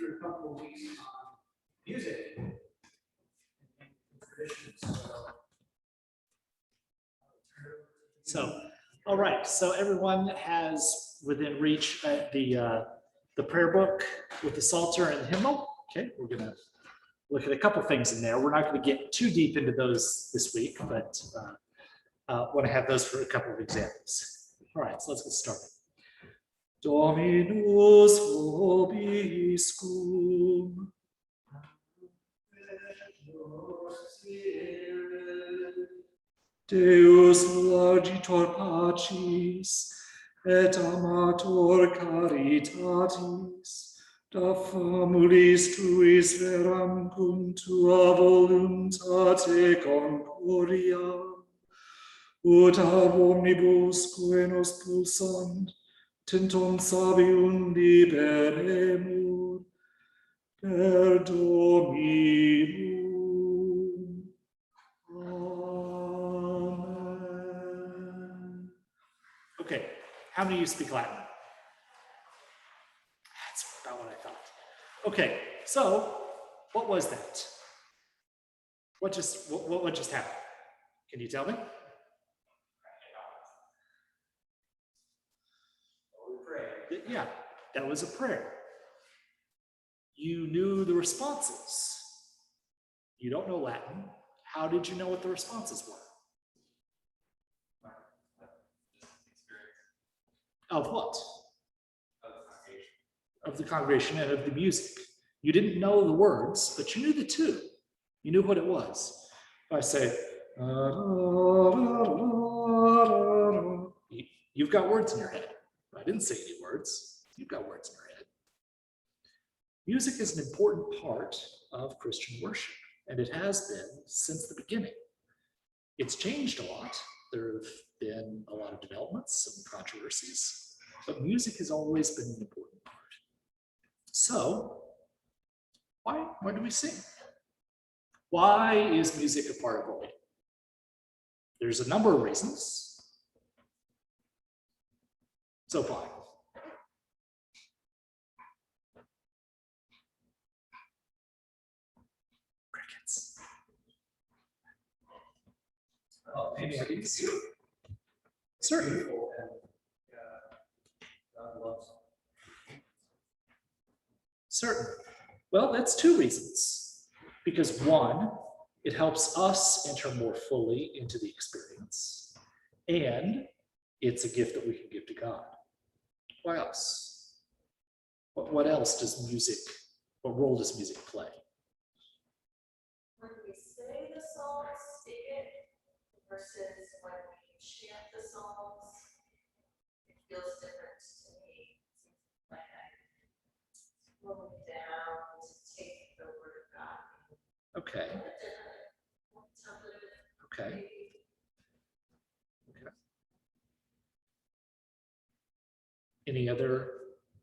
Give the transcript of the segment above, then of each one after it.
through a couple of weeks on music and traditions. So, all right. So everyone has within reach the prayer book with the Psalter and the hymnal. Okay, we're gonna look at a couple things in there. We're not going to get too deep into those this week, but want to have those for a couple of examples. All right, so let's get started. Dominus vobiscum. Deus largitor pacis et amator caritatis, da famulis tuis veram cum tua voluntate concordia, ut ab omnibus quae nos pulsant, tentum sabium liberemur, per Dominum. Amen. Okay, how many of you speak Latin? That's about what I thought. Okay, so what was that? What just happened? Can you tell me? Yeah, that was a prayer. You knew the responses. You don't know Latin. How did you know what the responses were? Of what? Of the congregation and of the music. You didn't know the words, but you knew the tune. You knew what it was. If I say, you've got words in your head. I didn't say any words. You've got words in your head. Music is an important part of Christian worship, and it has been since the beginning. It's changed a lot. There have been a lot of developments and controversies, but music has always been an important part. So, why do we sing? Why is music a part of what we do? There's a number of reasons. So far. Crickets. Any ideas? Certainly. Certainly. Well, that's two reasons. Because one, it helps us enter more fully into the experience, and it's a gift that we can give to God. Why else? What else does music, what role does music play? When we sing the songs, sing it, versus when we chant the songs, it feels different to me. Like I'm slowing down to take the word of God. Okay. Okay. Okay. Any other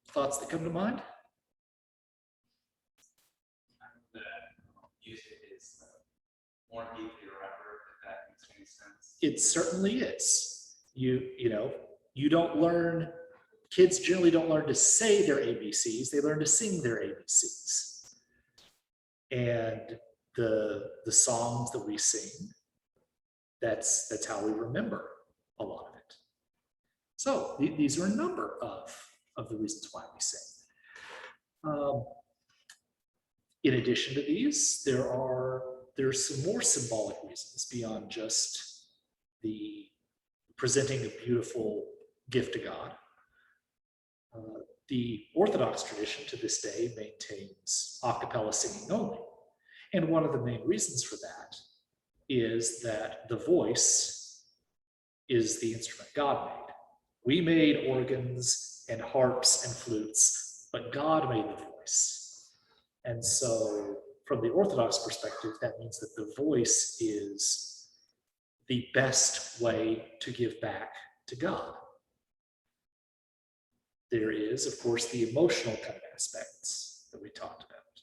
thoughts that come to mind? That music is more deeply remembered, if that makes any sense. It certainly is. You don't learn, kids generally don't learn to say their ABCs, they learn to sing their ABCs. And the songs that we sing, that's how we remember a lot of it. So these are a number of the reasons why we sing. In addition to these, there's some more symbolic reasons beyond just the presenting a beautiful gift to God. The Orthodox tradition to this day maintains a cappella singing only. And one of the main reasons for that is that the voice is the instrument God made. We made organs and harps and flutes, but God made the voice. And so from the Orthodox perspective, that means that the voice is the best way to give back to God. There is, of course, the emotional kind of aspects that we talked about,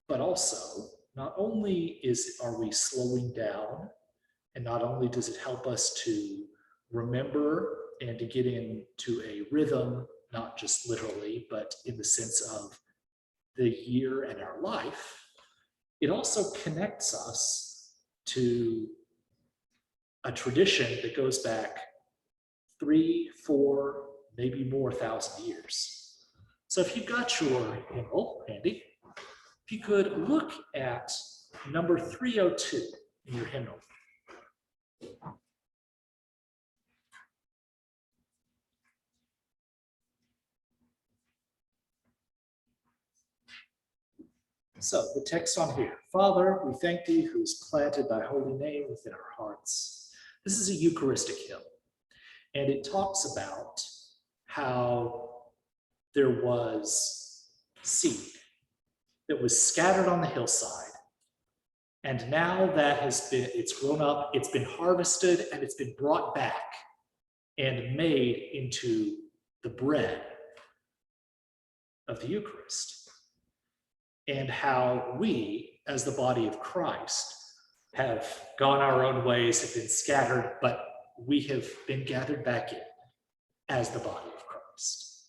but also not only are we slowing down, and not only does it help us to remember and to get into a rhythm, not just literally, but in the sense of the year and our life, it also connects us to a tradition that goes back 3, 4, maybe more thousand years. So if you've got your hymnal handy, if you could look at number 302 in your hymnal. So the text on here, Father, we thank thee who has planted thy holy name within our hearts. This is a Eucharistic hymn, and it talks about how there was seed that was scattered on the hillside, and now that it's grown up, it's been harvested, and it's been brought back and made into the bread of the Eucharist. And how we, as the body of Christ, have gone our own ways, have been scattered, but we have been gathered back in as the body of Christ.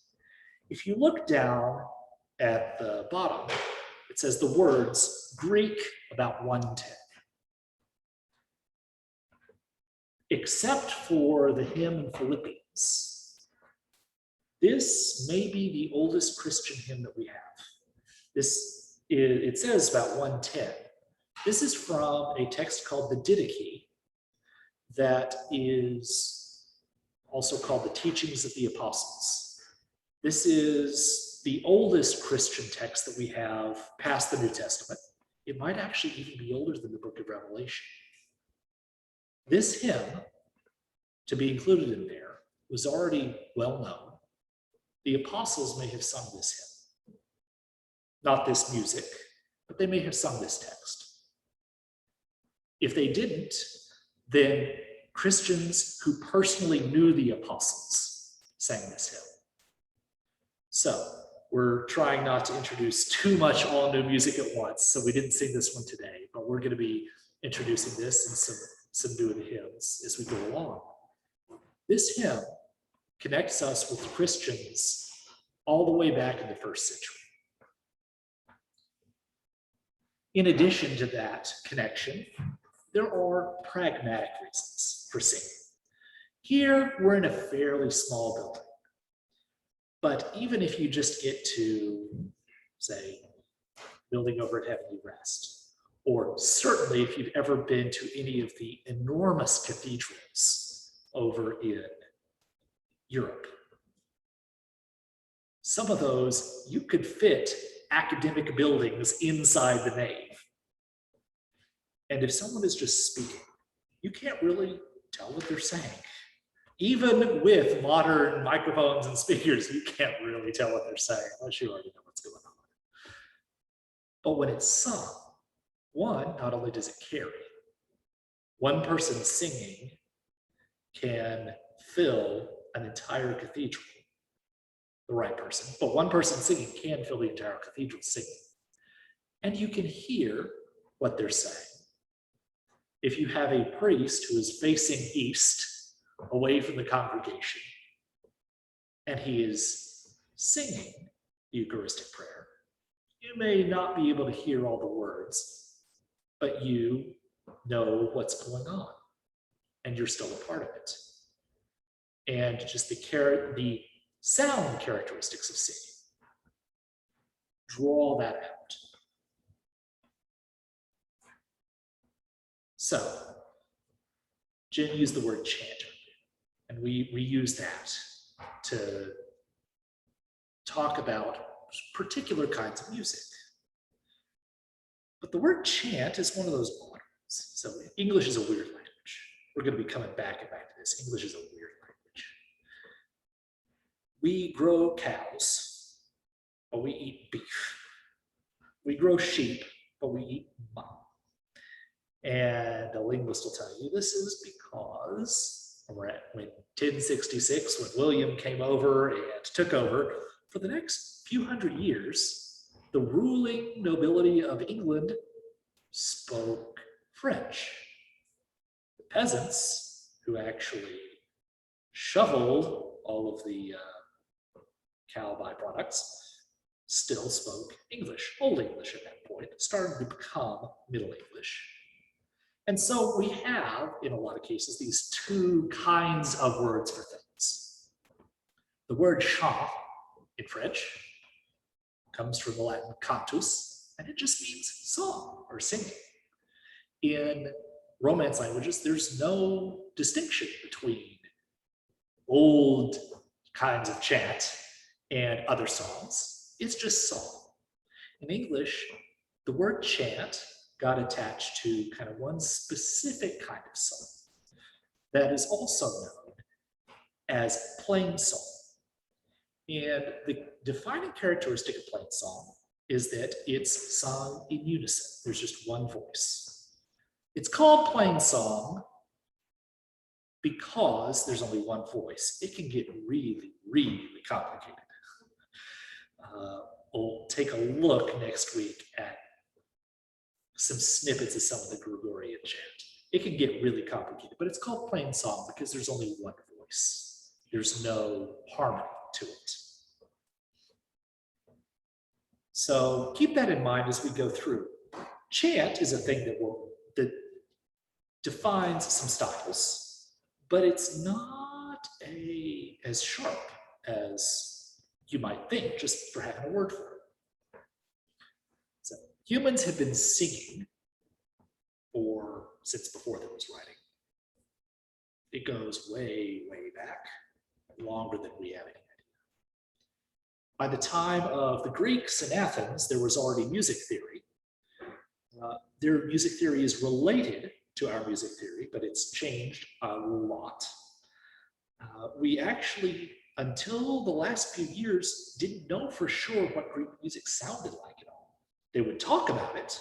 If you look down at the bottom, it says the words Greek about 110. Except for the hymn in Philippians, this may be the oldest Christian hymn that we have. It says about 110. This is from a text called the Didache that is also called the Teachings of the Apostles. This is the oldest Christian text that we have past the New Testament. It might actually even be older than the book of Revelation. This hymn, to be included in there, was already well known. The apostles may have sung this hymn. Not this music, but they may have sung this text. If they didn't, then Christians who personally knew the apostles sang this hymn. So we're trying not to introduce too much all new music at once, so we didn't sing this one today, but we're going to be introducing this and some new hymns as we go along. This hymn connects us with Christians all the way back in the first century. In addition to that connection, there are pragmatic reasons for singing. Here, we're in a fairly small building. But even if you just get to, say, building over at Heavenly Rest, or certainly if you've ever been to any of the enormous cathedrals over in Europe, some of those you could fit academic buildings inside the nave. And if someone is just speaking, you can't really tell what they're saying. Even with modern microphones and speakers, you can't really tell what they're saying unless you already know what's going on. But when it's sung, one, not only does it carry, one person singing can fill an entire cathedral, the right person, but one person singing can fill the entire cathedral singing. And you can hear what they're saying. If you have a priest who is facing east, away from the congregation, and he is singing the Eucharistic prayer, you may not be able to hear all the words, but you know what's going on, and you're still a part of it. And just the sound characteristics of singing draw that out. So, Jen used the word chanter, and we use that to talk about particular kinds of music. But the word chant is one of those modern ones. So English is a weird language. We're going to be coming back to this. English is a weird language. We grow cows, but we eat beef. We grow sheep, but we eat mutton. And a linguist will tell you this is because when 1066, when William came over and took over, for the next few hundred years, the ruling nobility of England spoke French. The peasants, who actually shoveled all of the cow byproducts, still spoke English, Old English at that point, starting to become Middle English. And so we have, in a lot of cases, these two kinds of words for things. The word chant in French comes from the Latin cantus, and it just means song or singing. In Romance languages, there's no distinction between old kinds of chant and other songs. It's just song. In English, the word chant got attached to kind of one specific kind of song that is also known as plain song. And the defining characteristic of plain song is that it's sung in unison. There's just one voice. It's called plain song because there's only one voice. It can get really, really complicated. We'll take a look next week at some snippets of some of the Gregorian chant. It can get really complicated, but it's called plain song because there's only one voice. There's no harmony to it. So keep that in mind as we go through. Chant is a thing that defines some styles, but it's not as sharp as you might think just for having a word for it. So humans have been singing since before there was writing. It goes way, way back, longer than we have any idea. By the time of the Greeks in Athens, there was already music theory. Their music theory is related to our music theory, but it's changed a lot. We actually, until the last few years, didn't know for sure what Greek music sounded like at all. They would talk about it,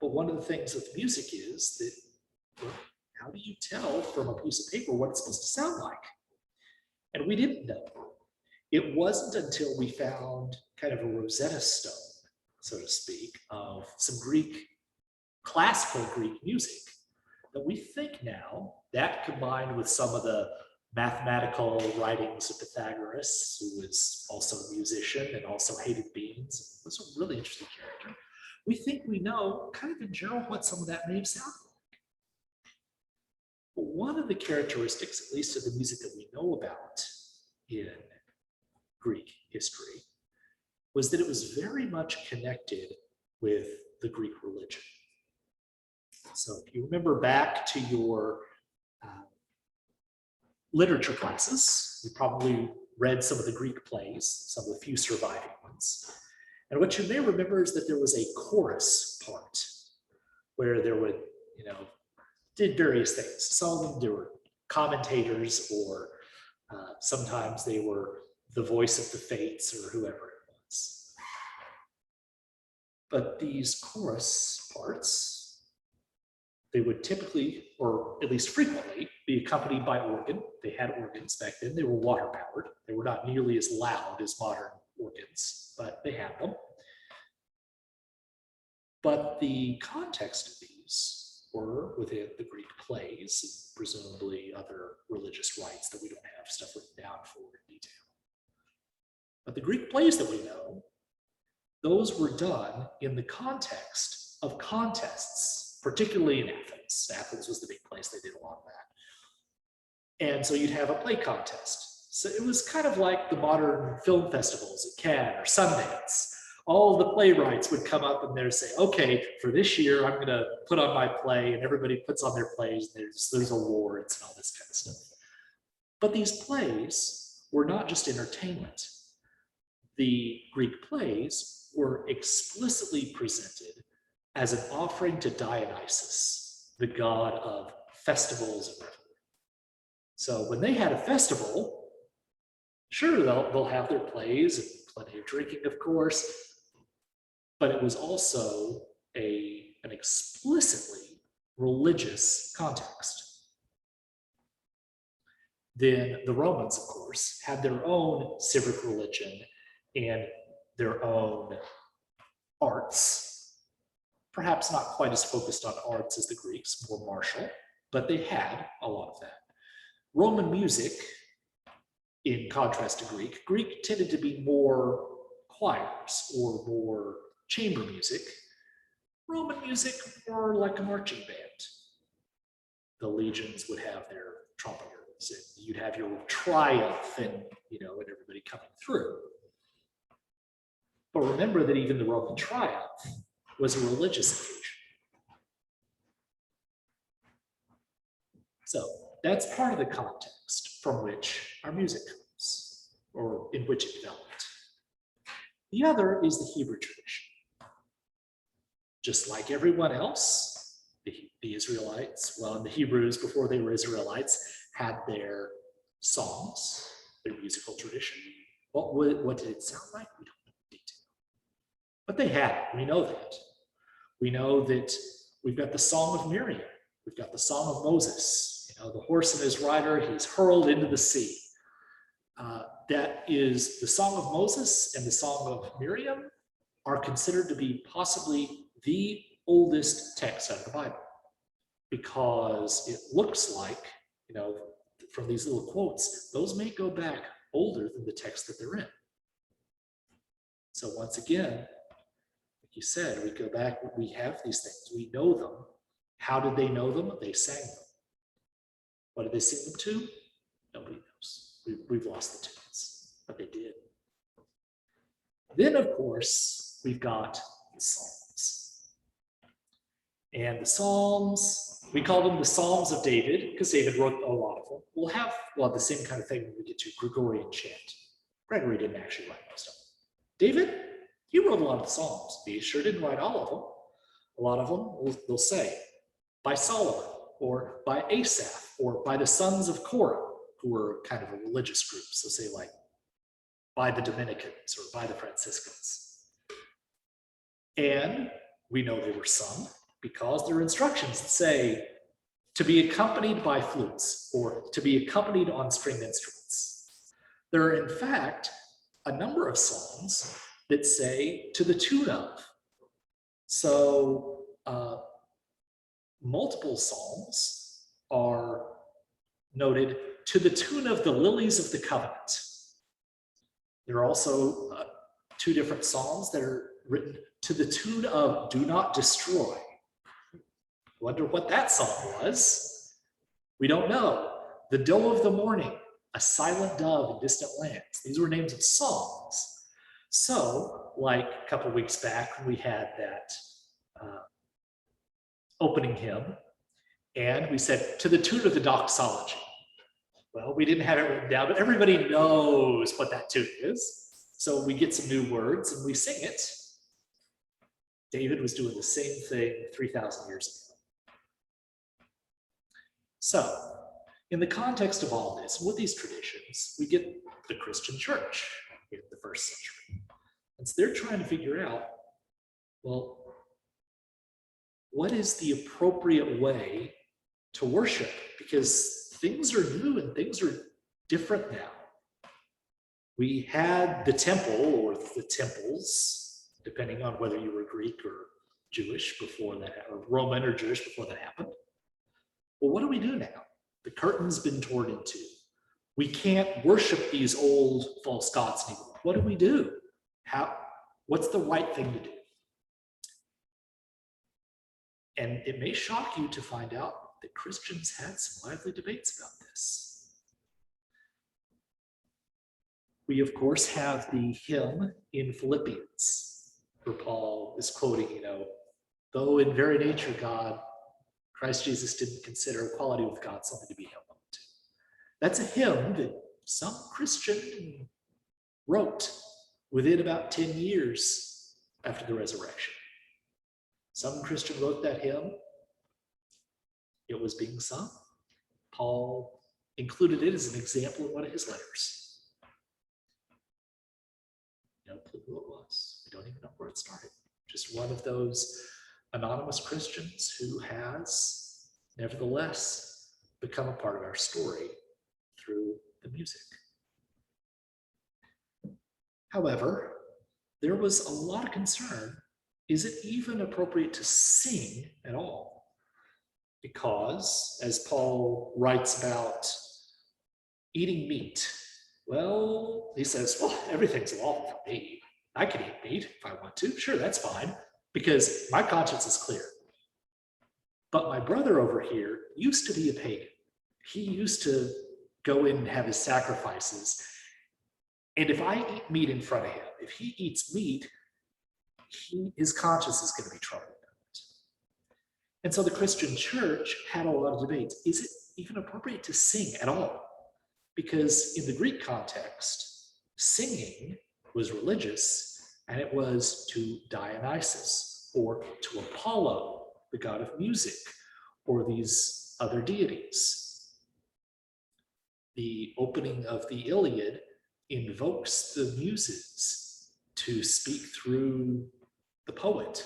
but one of the things with music is that, well, how do you tell from a piece of paper what it's supposed to sound like? And we didn't know. It wasn't until we found kind of a Rosetta Stone, so to speak, of some classical Greek music that we think now, that combined with some of the mathematical writings of Pythagoras, who was also a musician and also hated beans, was a really interesting character. We think we know kind of in general what some of that may have sounded like. But one of the characteristics, at least of the music that we know about in Greek history, was that it was very much connected with the Greek religion. So if you remember back to your literature classes, you probably read some of the Greek plays, some of the few surviving ones. And what you may remember is that there was a chorus part where there would, did various things. Some of them, there were commentators, or sometimes they were the voice of the fates or whoever it was. But these chorus parts, they would typically, or at least frequently, be accompanied by organ. They had organs back then. They were water powered. They were not nearly as loud as modern organs, but they had them. But the context of these were within the Greek plays, and presumably other religious rites that we don't have stuff written down for in detail. But the Greek plays that we know, those were done in the context of contests, particularly in Athens. Athens was the big place, they did a lot of that. And so you'd have a play contest. So it was kind of like the modern film festivals at Cannes or Sundance. All the playwrights would come up and they'd say, okay, for this year, I'm gonna put on my play, and everybody puts on their plays, and there's awards and all this kind of stuff. But these plays were not just entertainment. The Greek plays were explicitly presented as an offering to Dionysus, the god of festivals and revelry. So when they had a festival, sure, they'll have their plays and plenty of drinking, of course, but it was also an explicitly religious context. Then the Romans, of course, had their own civic religion and their own arts, perhaps not quite as focused on arts as the Greeks, more martial, but they had a lot of that. Roman music, in contrast to Greek tended to be more choirs or more chamber music. Roman music more like a marching band. The legions would have their trumpeters, and you'd have your triumph, and and everybody coming through. But remember that even the Roman triumph was a religious occasion. So that's part of the context from which our music comes, or in which it developed. The other is the Hebrew tradition. Just like everyone else, the Israelites, well, and the Hebrews before they were Israelites, had their songs, their musical tradition. What did it sound like? We don't know in detail. But they had it. We know that. We know that we've got the Song of Miriam. We've got the Song of Moses. The horse and his rider, he's hurled into the sea. That is the Song of Moses and the Song of Miriam are considered to be possibly the oldest text out of the Bible, because it looks like, from these little quotes, those may go back older than the text that they're in. So once again, like you said, we go back, we have these things, we know them. How did they know them? They sang them. What did they sing them to? Nobody knows. We've lost the tunes, but they did. Then, of course, we've got the Psalms. And the Psalms, we call them the Psalms of David, because David wrote a lot of them. We'll have the same kind of thing when we get to Gregorian chant. Gregory didn't actually write most of them. David, he wrote a lot of the Psalms. He sure didn't write all of them. A lot of them, they'll say, by Solomon, or by Asaph, or by the sons of Korah, who were kind of a religious group. So say like, by the Dominicans or by the Franciscans. And we know they were sung because there are instructions that say to be accompanied by flutes or to be accompanied on stringed instruments. There are, in fact, a number of songs that say to the tune of. So multiple psalms are noted to the tune of the lilies of the covenant. There are also two different psalms that are written to the tune of do not destroy. Wonder what that song was. We don't know. The doe of the morning, a silent dove in distant lands. These were names of songs. So, like a couple of weeks back, when we had that opening hymn, and we said, to the tune of the doxology. Well, we didn't have it written down, but everybody knows what that tune is. So we get some new words and we sing it. David was doing the same thing 3,000 years ago. So, in the context of all this, with these traditions, we get the Christian church in the first century. And so they're trying to figure out, well, what is the appropriate way to worship? Because things are new and things are different now. We had the temple or the temples, depending on whether you were Greek or Jewish before that, or Roman or Jewish before that happened. Well, what do we do now? The curtain's been torn in two. We can't worship these old false gods anymore. What do we do? What's the right thing to do? And it may shock you to find out that Christians had some lively debates about this. We, of course, have the hymn in Philippians, where Paul is quoting, though in very nature God, Christ Jesus didn't consider equality with God something to be held on to. That's a hymn that some Christian wrote within about 10 years after the resurrection. Some Christian wrote that hymn. It was being sung. Paul included it as an example in one of his letters. No clue who it was. We don't even know where it started. Just one of those anonymous Christians who has, nevertheless, become a part of our story through the music. However, there was a lot of concern. Is it even appropriate to sing at all? Because, as Paul writes about eating meat, well, he says, well, everything's lawful for me. I can eat meat if I want to. Sure, that's fine, because my conscience is clear. But my brother over here used to be a pagan. He used to go in and have his sacrifices. And if I eat meat in front of him, if he eats meat, his conscience is going to be troubled. And so the Christian church had a lot of debates. Is it even appropriate to sing at all? Because in the Greek context, singing was religious, and it was to Dionysus or to Apollo, the god of music, or these other deities. The opening of the Iliad invokes the muses to speak through the poet.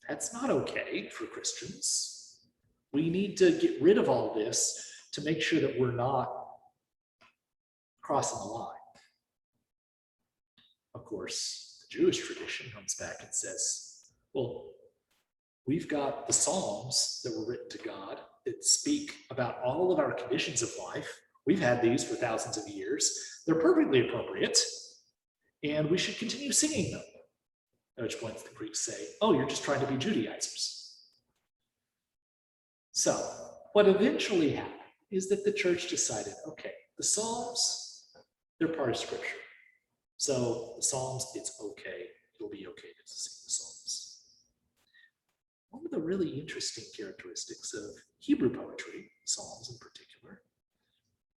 That's not okay for Christians. We need to get rid of all this to make sure that we're not crossing the line. Of course, the Jewish tradition comes back and says, well, we've got the Psalms that were written to God that speak about all of our conditions of life. We've had these for thousands of years. They're perfectly appropriate, and we should continue singing them. At which point the Greeks say, oh, you're just trying to be Judaizers. So what eventually happened is that the church decided, okay, the Psalms, they're part of Scripture. So the Psalms, it's okay. It'll be okay to sing the Psalms. One of the really interesting characteristics of Hebrew poetry, Psalms in particular,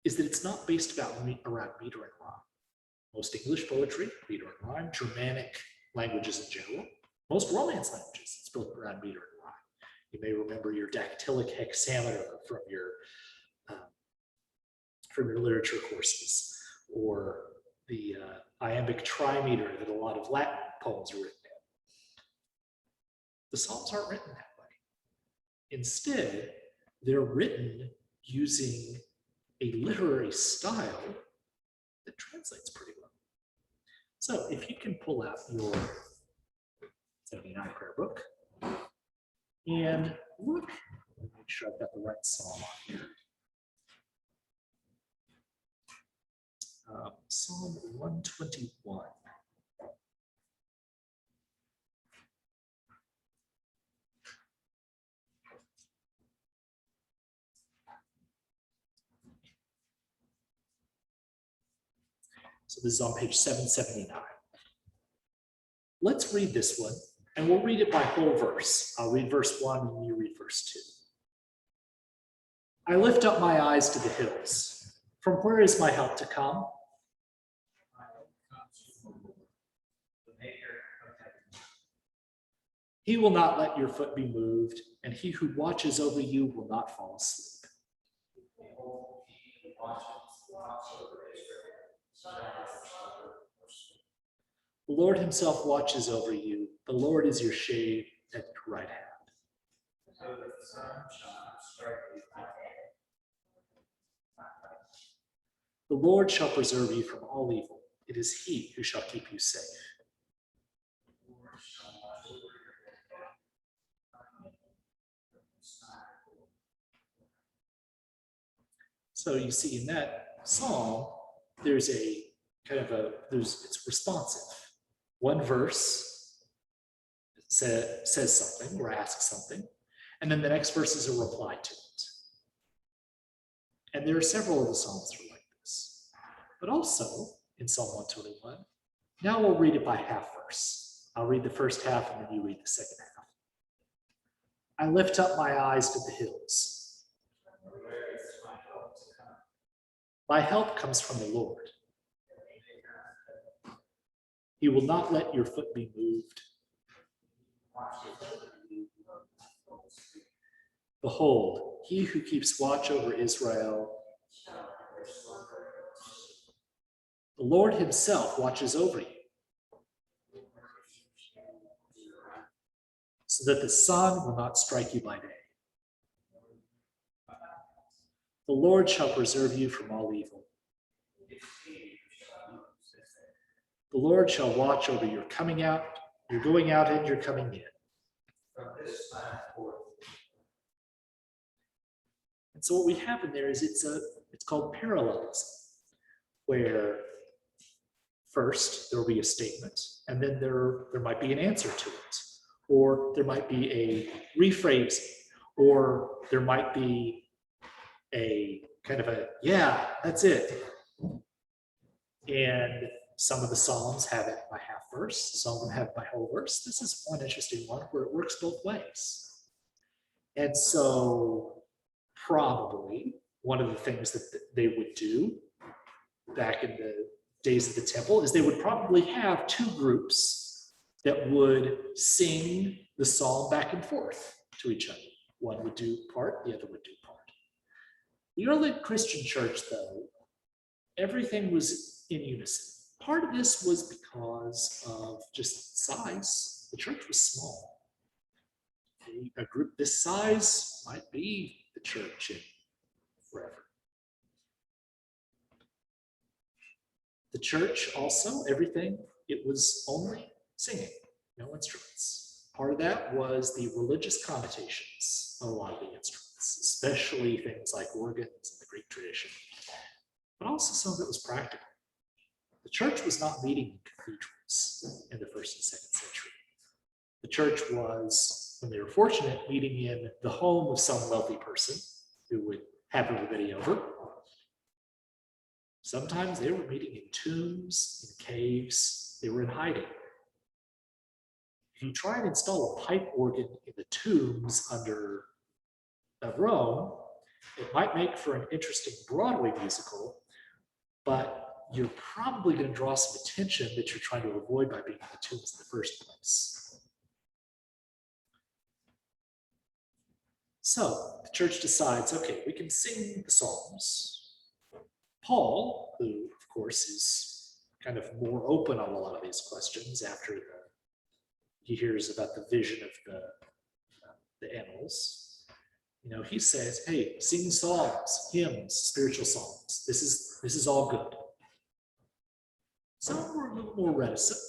is that it's not based around meter and rhyme. Most English poetry, meter and rhyme, Germanic languages in general, most Romance languages, it's built around meter and rhyme. You may remember your dactylic hexameter from your literature courses, or the iambic trimeter that a lot of Latin poems are written in. The Psalms aren't written that way. Instead, they're written using a literary style that translates pretty well. So if you can pull out your 79 prayer book and look, let me make sure I've got the right psalm on here. Psalm 121. So this is on page 779. Let's read this one, and we'll read it by whole verse. I'll read verse 1 and you read verse 2. I lift up my eyes to the hills. From where is my help to come? He will not let your foot be moved, and he who watches over you will not fall asleep. The Lord himself watches over you. The Lord is your shade at your right hand. The Lord shall preserve you from all evil. It is he who shall keep you safe. So you see in that psalm, there's a kind of it's responsive. One verse says something or asks something, and then the next verse is a reply to it. And there are several of the psalms that are like this. But also in Psalm 121, now we'll read it by half verse. I'll read the first half and then you read the second half. I lift up my eyes to the hills. My help comes from the Lord. He will not let your foot be moved. Behold, he who keeps watch over Israel, the Lord himself watches over you, so that the sun will not strike you by day. The Lord shall preserve you from all evil. The Lord shall watch over your coming out, your going out, and your coming in. From this time forth. And so what we have in there is it's called parallelism, where First, there will be a statement, and then there might be an answer to it, or there might be a rephrasing, or there might be a kind of a, yeah, that's it. And some of the Psalms have it by half verse, some of them have by whole verse. This is one interesting one where it works both ways. And so probably one of the things that they would do back in the days of the temple is they would probably have two groups that would sing the psalm back and forth to each other. One would do part, the other would do part. The early Christian church, though, everything was in unison. Part of this was because of just size. The church was small. A group this size might be the church in forever. The church also, everything, it was only singing, no instruments. Part of that was the religious connotations of a lot of the instruments, especially things like organs in the Greek tradition, but also some of it was practical. The church was not meeting in cathedrals in the 1st and 2nd century. The church was, when they were fortunate, meeting in the home of some wealthy person who would have everybody over. Sometimes they were meeting in tombs, in caves, they were in hiding. If you try and install a pipe organ in the tombs of Rome, it might make for an interesting Broadway musical, but you're probably going to draw some attention that you're trying to avoid by being in the tombs in the first place. So the church decides, okay, we can sing the Psalms. Paul, who of course is kind of more open on a lot of these questions after he hears about the vision of the animals, he says, hey, sing psalms, hymns, spiritual songs. This is all good. Some were a little more reticent,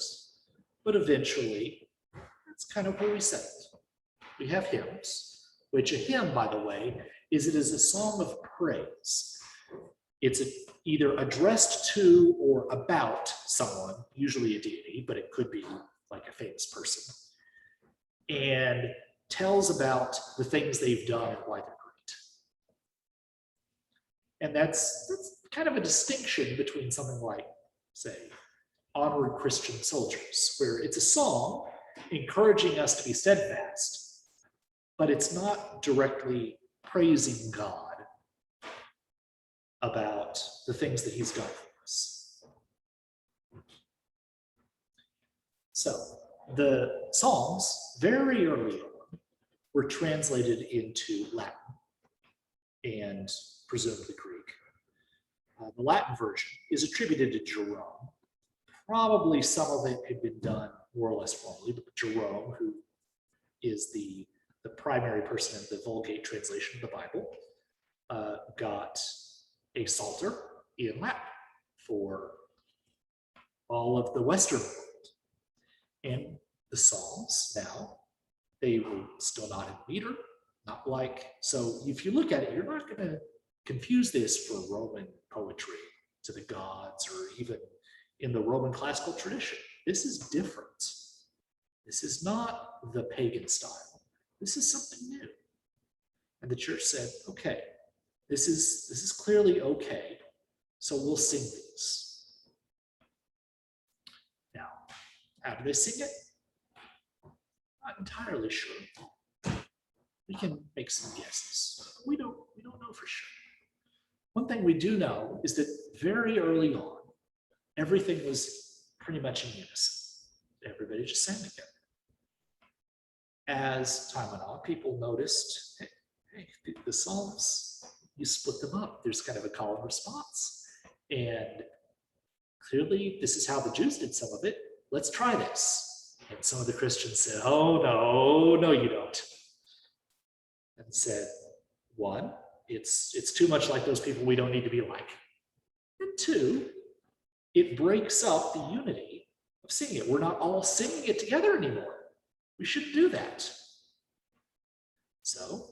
but eventually that's kind of where we settled. We have hymns, which a hymn, by the way, is a song of praise. It's either addressed to or about someone, usually a deity, but it could be like a famous person, and tells about the things they've done and why they're great. And that's kind of a distinction between something like, say, Onward Christian Soldiers, where it's a song encouraging us to be steadfast, but it's not directly praising God about the things that he's done for us. So the Psalms, very early on, were translated into Latin and presumably Greek. The Latin version is attributed to Jerome. Probably some of it had been done more or less formally, but Jerome, who is the primary person in the Vulgate translation of the Bible, got a Psalter in Latin for all of the Western world. And the Psalms now, they were still not in meter, not like, so if you look at it, you're not going to confuse this for Roman poetry to the gods or even in the Roman classical tradition. This is different. This is not the pagan style. This is something new. And the church said, okay, this is clearly okay, so we'll sing these. Now, how do they sing it? Not entirely sure. We can make some guesses. We don't know for sure. One thing we do know is that very early on, everything was pretty much in unison. Everybody just sang together. As time went on, people noticed, hey, the Psalms, you split them up. There's kind of a call and response. And clearly, this is how the Jews did some of it. Let's try this. And some of the Christians said, oh, no, you don't. And said, one, it's too much like those people we don't need to be like. And two, it breaks up the unity of singing it. We're not all singing it together anymore. We shouldn't do that. So,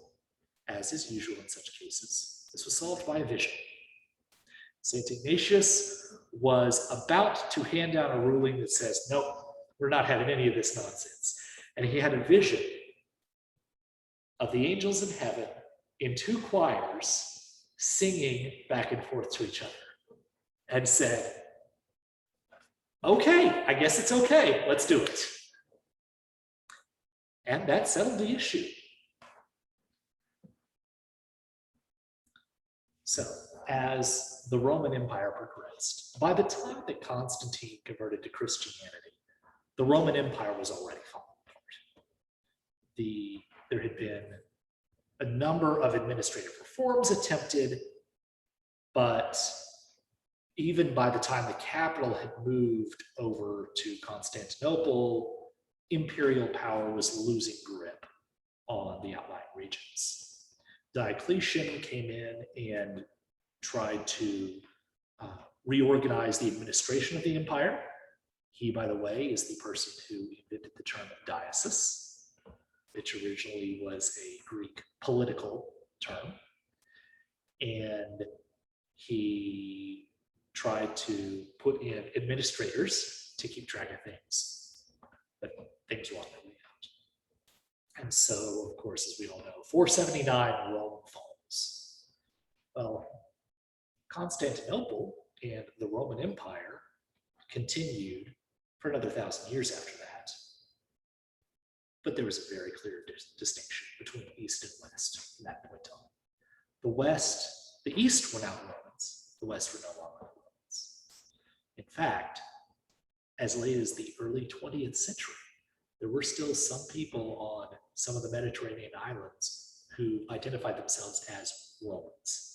as is usual in such cases, this was solved by a vision. St. Ignatius was about to hand down a ruling that says, nope, we're not having any of this nonsense. And he had a vision of the angels in heaven in two choirs singing back and forth to each other, and said, okay, I guess it's okay, let's do it. And that settled the issue. So, as the Roman Empire progressed, by the time that Constantine converted to Christianity, the Roman Empire was already falling apart. There had been a number of administrative reforms attempted, but even by the time the capital had moved over to Constantinople, imperial power was losing grip on the outlying regions. Diocletian came in and tried to reorganize the administration of the empire. He, by the way, is the person who invented the term diocese, which originally was a Greek political term. And he tried to put in administrators to keep track of things, but things were on their way out. And so, of course, as we all know, 479, Rome falls. Well, Constantinople and the Roman Empire continued for another 1,000 years after that. But there was a very clear distinction between East and West from that point on. The East were now Romans, the West were no longer Romans. In fact, as late as the early 20th century, there were still some people on some of the Mediterranean islands who identified themselves as Romans.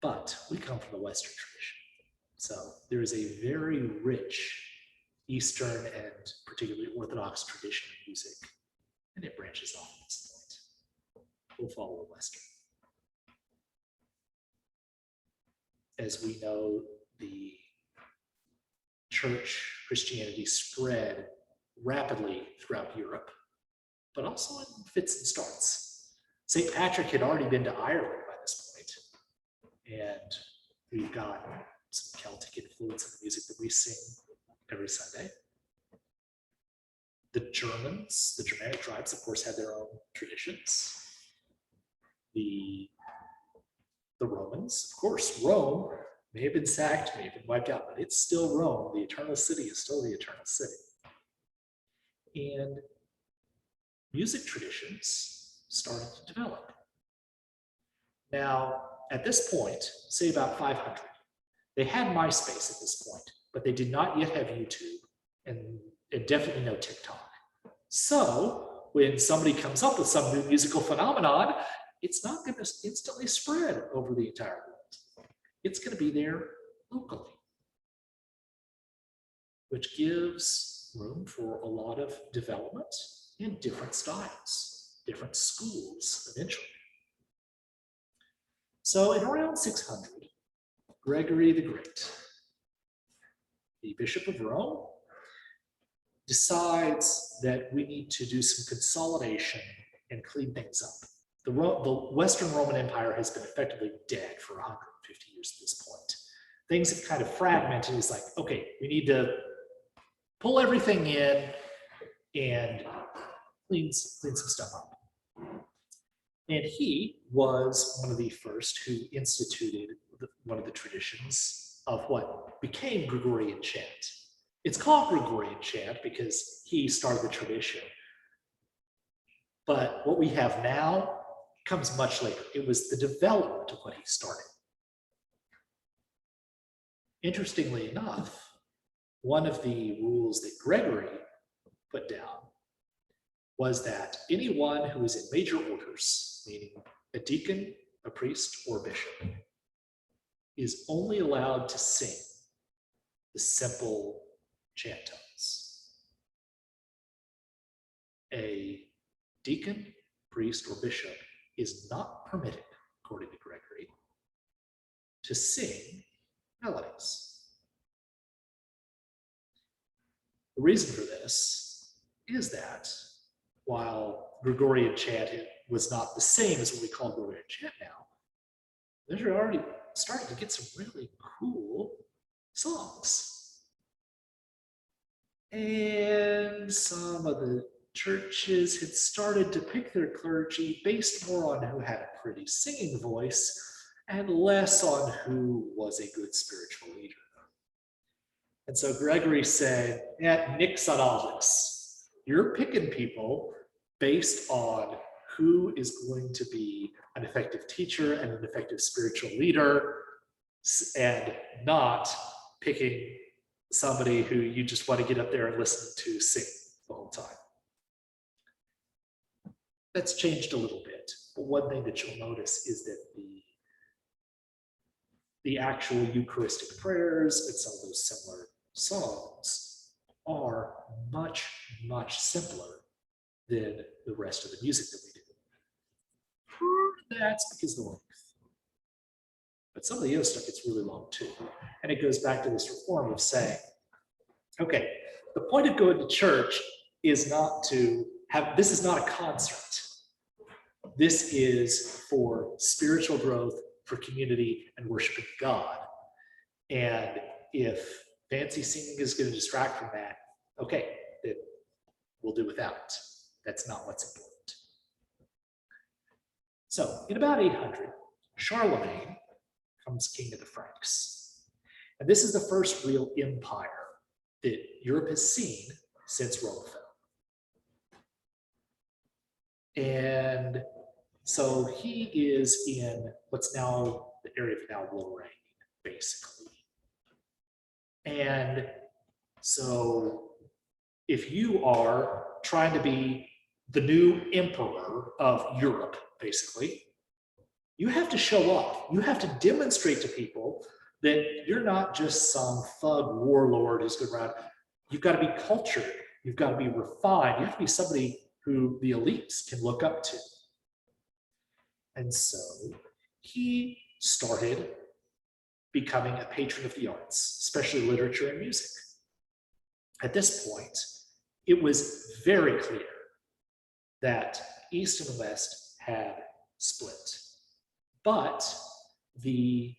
But we come from the Western tradition. So there is a very rich Eastern and particularly Orthodox tradition of music, and it branches off at this point. We'll follow the Western. As we know, the church Christianity spread rapidly throughout Europe, but also in fits and starts. St. Patrick had already been to Ireland by this point, and we've got some Celtic influence in the music that we sing every Sunday. The Germans, the Germanic tribes, of course, had their own traditions. The Romans, of course, Rome may have been sacked, may have been wiped out, but it's still Rome. The eternal city is still the eternal city. And music traditions started to develop. Now, at this point, say about 500, they had MySpace at this point, but they did not yet have YouTube and definitely no TikTok. So when somebody comes up with some new musical phenomenon, it's not going to instantly spread over the entire world. It's going to be there locally, which gives room for a lot of development in different styles, different schools eventually. So in around 600, Gregory the Great, the Bishop of Rome, decides that we need to do some consolidation and clean things up. The Western Roman Empire has been effectively dead for 150 years at this point. Things have kind of fragmented. It's like, okay, we need to pull everything in and clean some stuff up. And he was one of the first who instituted one of the traditions of what became Gregorian chant. It's called Gregorian chant because he started the tradition. But what we have now comes much later. It was the development of what he started. Interestingly enough, one of the rules that Gregory put down was that anyone who is in major orders, meaning a deacon, a priest, or a bishop, is only allowed to sing the simple chant tones. A deacon, priest, or bishop is not permitted, according to Gregory, to sing melodies. The reason for this is that while Gregorian chant was not the same as what we call Gregorian chant now, they're already starting to get some really cool songs. And some of the churches had started to pick their clergy based more on who had a pretty singing voice and less on who was a good spiritual leader. And so Gregory said, yeah, nix on all this. You're picking people based on who is going to be an effective teacher and an effective spiritual leader, and not picking somebody who you just want to get up there and listen to sing the whole time. That's changed a little bit, but one thing that you'll notice is that the actual Eucharistic prayers and some of those similar songs are much, much simpler than the rest of the music that we do. That's because of the length. But some of the other stuff gets really long too. And it goes back to this reform of saying, okay, the point of going to church is not to have, this is not a concert. This is for spiritual growth, for community, and worshiping God. And if fancy singing is going to distract from that, okay, then we'll do without it. That's not what's important. So in about 800, Charlemagne becomes king of the Franks. And this is the first real empire that Europe has seen since Rome fell. And so he is in what's now the area of now Lorraine, basically. And so if you are trying to be the new emperor of Europe, basically, you have to show off. You have to demonstrate to people that you're not just some thug warlord who's going around. You've got to be cultured. You've got to be refined. You have to be somebody who the elites can look up to. And so he started becoming a patron of the arts, especially literature and music. At this point, it was very clear that East and West had split. But the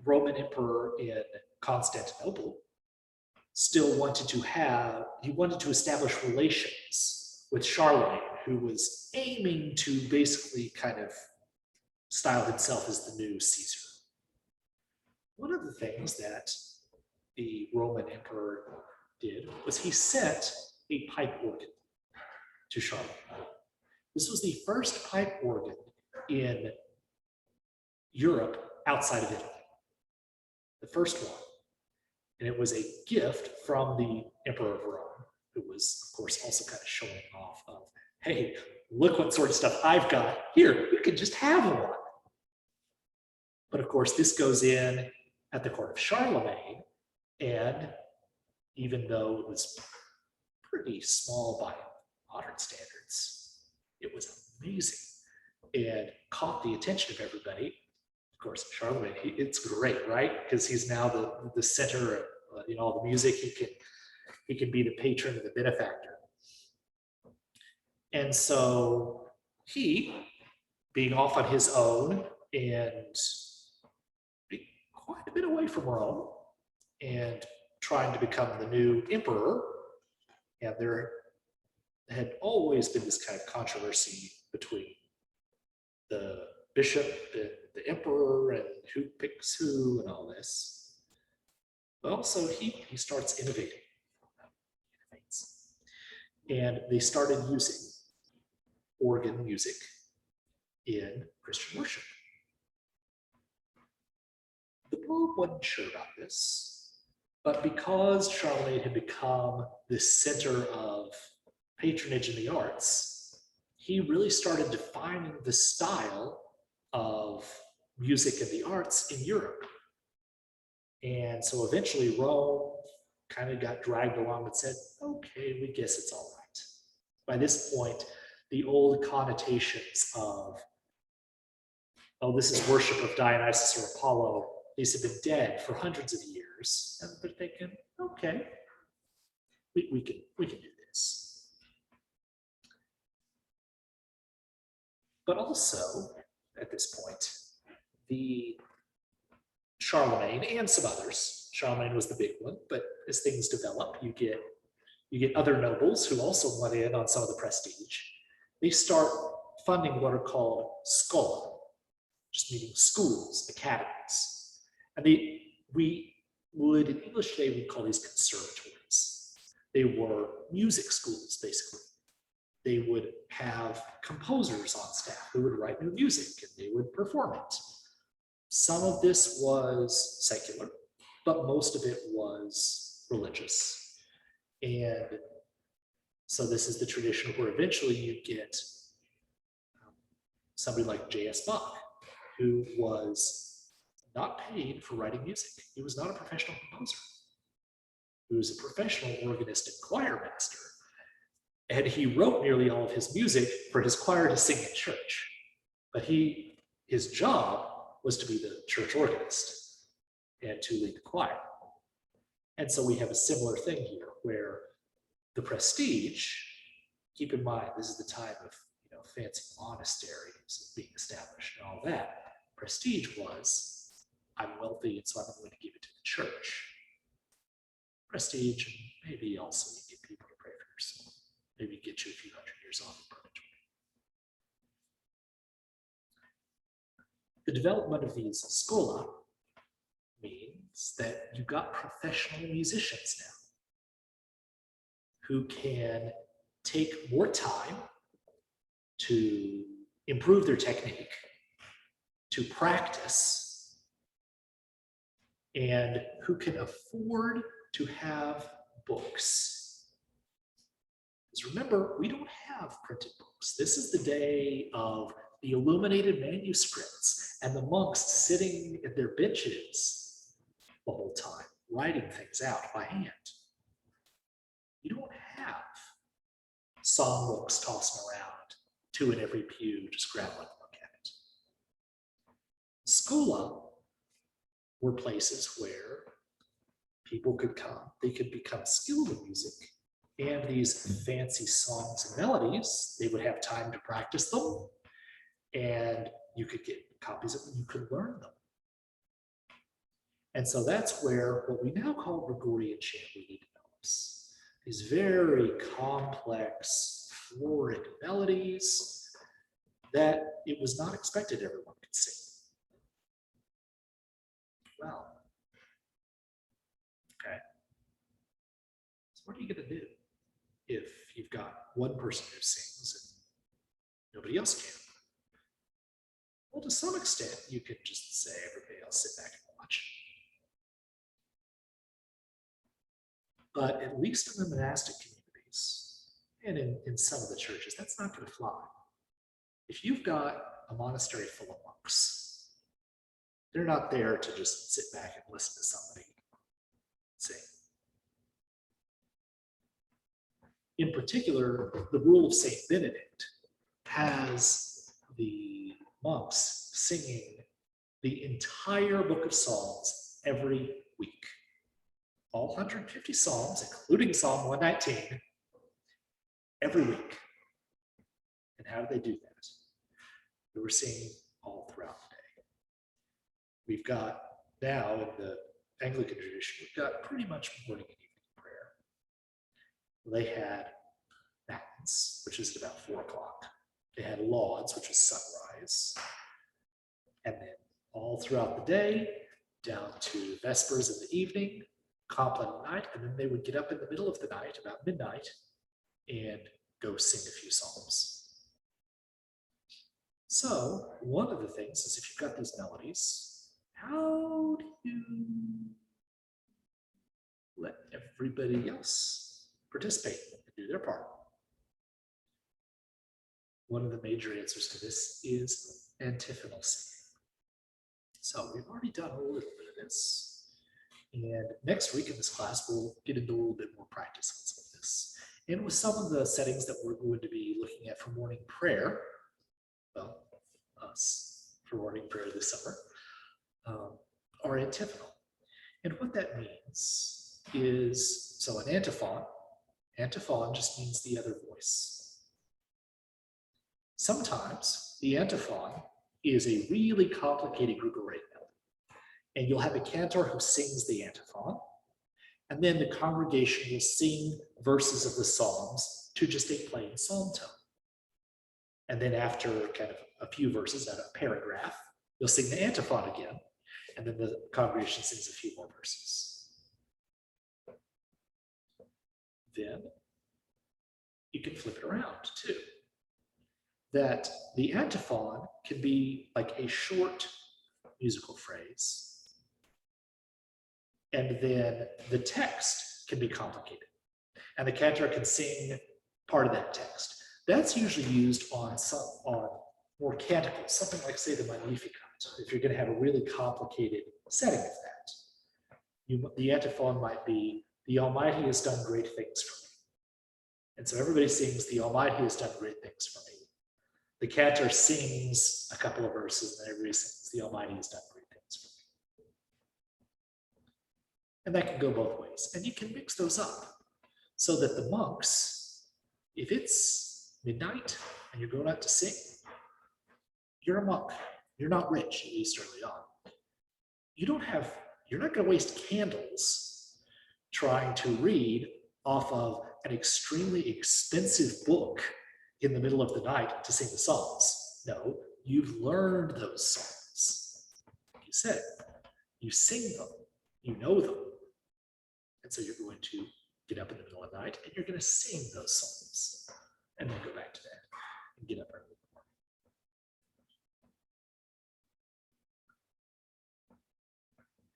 Roman emperor in Constantinople still wanted to establish relations with Charlemagne, who was aiming to basically kind of style himself as the new Caesar. One of the things that the Roman emperor did was he sent a pipe organ to Charlemagne. This was the first pipe organ in Europe outside of Italy. The first one. And it was a gift from the Emperor of Rome, who was, of course, also kind of showing off of, hey, look what sort of stuff I've got. Here, you can just have one. But of course, this goes in at the court of Charlemagne, and even though it was pretty small by modern standards, it was amazing and caught the attention of everybody. Of course, Charlemagne, it's great, right? Because he's now the center of all the music. He can be the patron and the benefactor. And so he, being off on his own and being quite a bit away from Rome and trying to become the new emperor, and there had always been this kind of controversy between the bishop and the emperor and who picks who and all this. Well, so he starts innovating. And they started using organ music in Christian worship. The Pope wasn't sure about this, but because Charlemagne had become the center of patronage in the arts, he really started defining the style of music and the arts in Europe. And so eventually Rome kind of got dragged along and said, okay, we guess it's all right. By this point, the old connotations of, oh, this is worship of Dionysus or Apollo, these have been dead for hundreds of years. And they're thinking, okay, we can do this. But also, at this point. The Charlemagne and some others. Charlemagne was the big one, but as things develop, you get other nobles who also want in on some of the prestige. They start funding what are called schola, just meaning schools, academies. And we would, in English today, we'd call these conservatories. They were music schools, basically. They would have composers on staff who would write new music and they would perform it. Some of this was secular, but most of it was religious. And so this is the tradition where eventually you get somebody like J.S. Bach, who was not paid for writing music. He was not a professional composer. He was a professional organist and choir master. And he wrote nearly all of his music for his choir to sing in church. But his job was to be the church organist and to lead the choir. And so we have a similar thing here where the prestige, keep in mind, this is the time of fancy monasteries being established and all that. Prestige was, I'm wealthy, and so I'm going to give it to the church. Prestige, and maybe also you get people to pray for your soul. Maybe get you a few hundred years off of purgatory. The development of these schola means that you've got professional musicians now who can take more time to improve their technique, to practice, and who can afford to have books. Because remember, we don't have printed books. This is the day of the illuminated manuscripts and the monks sitting at their benches the whole time, writing things out by hand. You don't have songbooks tossing around, two in every pew, just grab one and look at it. Schola were places where people could come, they could become skilled in music, and these fancy songs and melodies, they would have time to practice them, and you could get copies of them, you could learn them. And so that's where what we now call Gregorian chant really develops. These very complex, florid melodies that it was not expected everyone could sing. Well, okay. So what are you going to do if you've got one person who sings and nobody else can? Well, to some extent, you can just say, everybody else sit back and watch. But at least in the monastic communities and in some of the churches, that's not going to fly. If you've got a monastery full of monks, they're not there to just sit back and listen to somebody sing. In particular, the rule of Saint Benedict has the monks singing the entire book of Psalms every week. All 150 Psalms, including Psalm 119, every week. And how do they do that? They were singing all throughout the day. We've got now in the Anglican tradition, we've got pretty much morning and evening prayer. They had matins, which is at about 4 o'clock. They had lauds, which is sunrise. And then all throughout the day, down to vespers in the evening, compline at night, and then they would get up in the middle of the night, about midnight, and go sing a few psalms. So one of the things is, if you've got these melodies, how do you let everybody else participate and do their part? One of the major answers to this is antiphonal singing. So we've already done a little bit of this. And next week in this class, we'll get into a little bit more practice on some of this. And with some of the settings that we're going to be looking at for morning prayer, well, us for morning prayer this summer, are antiphonal. And what that means is, so an antiphon just means the other voice. Sometimes the antiphon is a really complicated Gregorian melody. And you'll have a cantor who sings the antiphon, and then the congregation will sing verses of the psalms to just a plain psalm tone. And then after kind of a few verses, out of a paragraph, you'll sing the antiphon again, and then the congregation sings a few more verses. Then you can flip it around too. That the antiphon can be like a short musical phrase, and then the text can be complicated, and the cantor can sing part of that text. That's usually used on more canticles, something like, say, the Magnificat, if you're going to have a really complicated setting of that. The antiphon might be, "The Almighty has done great things for me." And so everybody sings, "The Almighty has done great things for me." The cantor sings a couple of verses, and everybody sings, "The Almighty has done great things for me." And that can go both ways. And you can mix those up so that the monks, if it's midnight and you're going out to sing, you're a monk. You're not rich, at least early on. You're not going to waste candles trying to read off of an extremely expensive book in the middle of the night to sing the psalms. No, you've learned those songs. Like you said, you sing them, you know them. And so you're going to get up in the middle of the night and you're going to sing those songs and then go back to bed and get up early.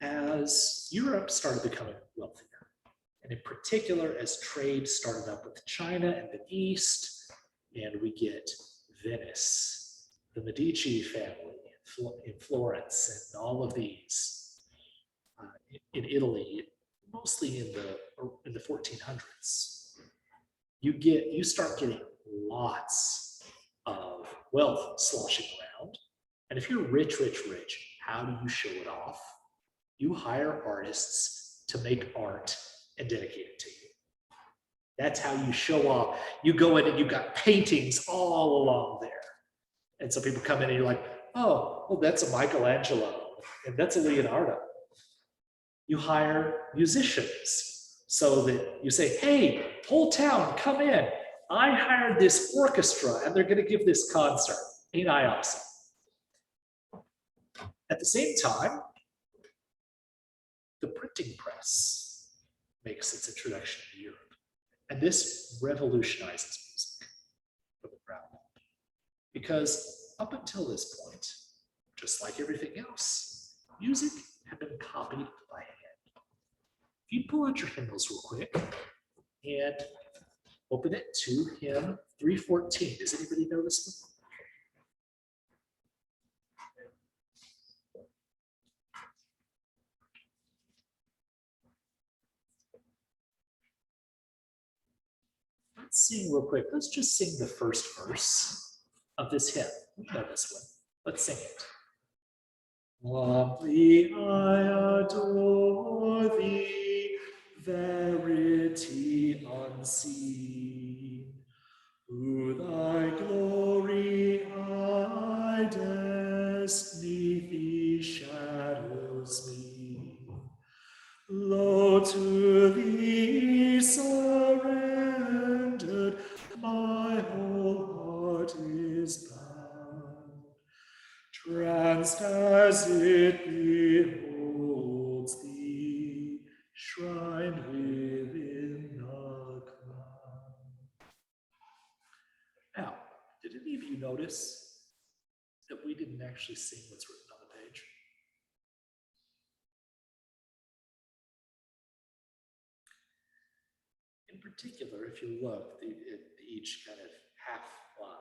As Europe started becoming wealthier, and in particular as trade started up with China and the East, and we get Venice, the Medici family in Florence, and all of these in Italy, mostly in the 1400s, you start getting lots of wealth sloshing around. And if you're rich, how do you show it off? You hire artists to make art and dedicate it to you. That's how you show off. You go in and you've got paintings all along there. And so people come in and you're like, "Oh, well, that's a Michelangelo, and that's a Leonardo." You hire musicians so that you say, "Hey, whole town, come in. I hired this orchestra and they're going to give this concert. Ain't I awesome?" At the same time, the printing press makes its introduction to Europe. And this revolutionizes music from the ground up. Because up until this point, just like everything else, music had been copied by hand. If you pull out your hymnals real quick and open it to hymn 314. Does anybody know this one? Let's sing real quick. Let's just sing the first verse of this hymn. We know this one. Let's sing it. Humbly I adore thee, verity unseen. Who thy glory hidest, 'neath these shadows me. Lo, to thee surrendered, my whole heart is bound. Tranced as it beholds thee, shrined within the cloud. Now, did any of you notice that we didn't actually sing what's written on the page? In particular, if you look at each kind of half line,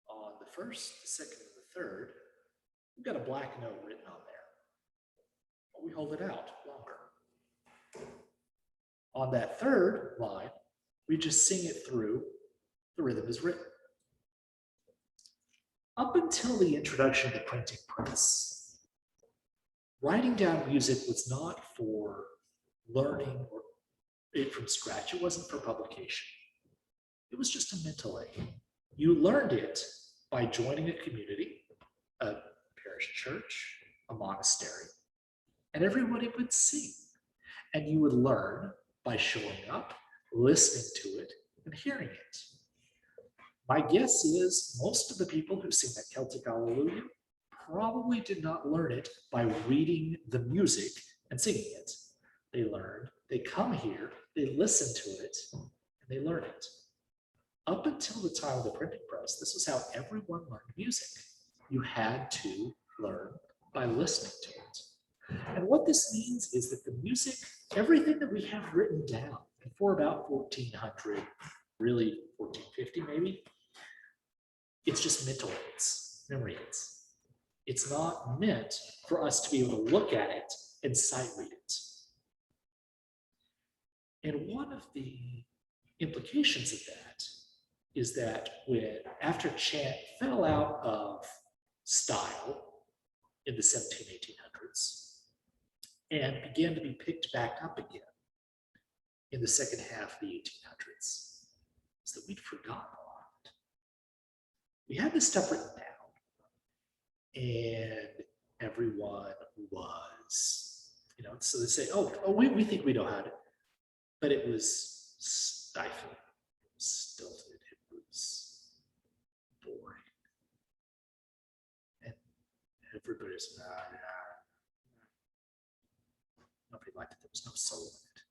on the first, the second, and the third, we've got a black note written on there. But we hold it out longer. On that third line, we just sing it through, the rhythm is written. Up until the introduction of the printing press, writing down music was not for learning or it from scratch. It wasn't for publication. It was just a mental aid. You learned it by joining a community a parish church, a monastery, and everybody would sing. And you would learn by showing up, listening to it, and hearing it. My guess is most of the people who sing that Celtic Alleluia probably did not learn it by reading the music and singing it. They come here, they listen to it, and they learn it. Up until the time of the printing press, this was how everyone learned music. You had to learn by listening to it. And what this means is that the music, everything that we have written down before about 1400, really 1450 maybe, it's just mental aids, memory aids. It's not meant for us to be able to look at it and sight read it. And one of the implications of that is that after chant fell out of style in the 1800s and began to be picked back up again in the second half of the 1800s, is that we'd forgotten a lot. We had this stuff written down, and everyone was, so they say, oh, we think we know how to, but it was stifling, stilted, it was boring. And everybody's, nobody liked it, there was no soul in it.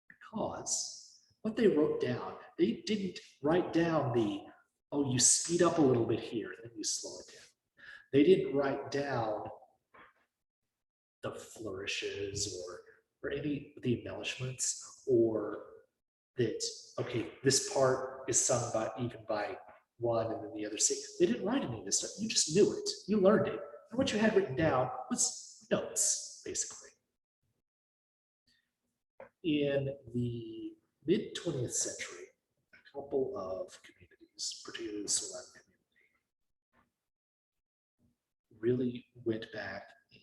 Because what they wrote down, they didn't write down you speed up a little bit here, and then you slow it down. They didn't write down the flourishes or any of the embellishments, or that, okay, this part is sung even by one and then the other sing. They didn't write any of this stuff. You just knew it. You learned it. And what you had written down was notes, basically. In the mid-20th century, a couple of communities, particularly the Siouxland community, really went back and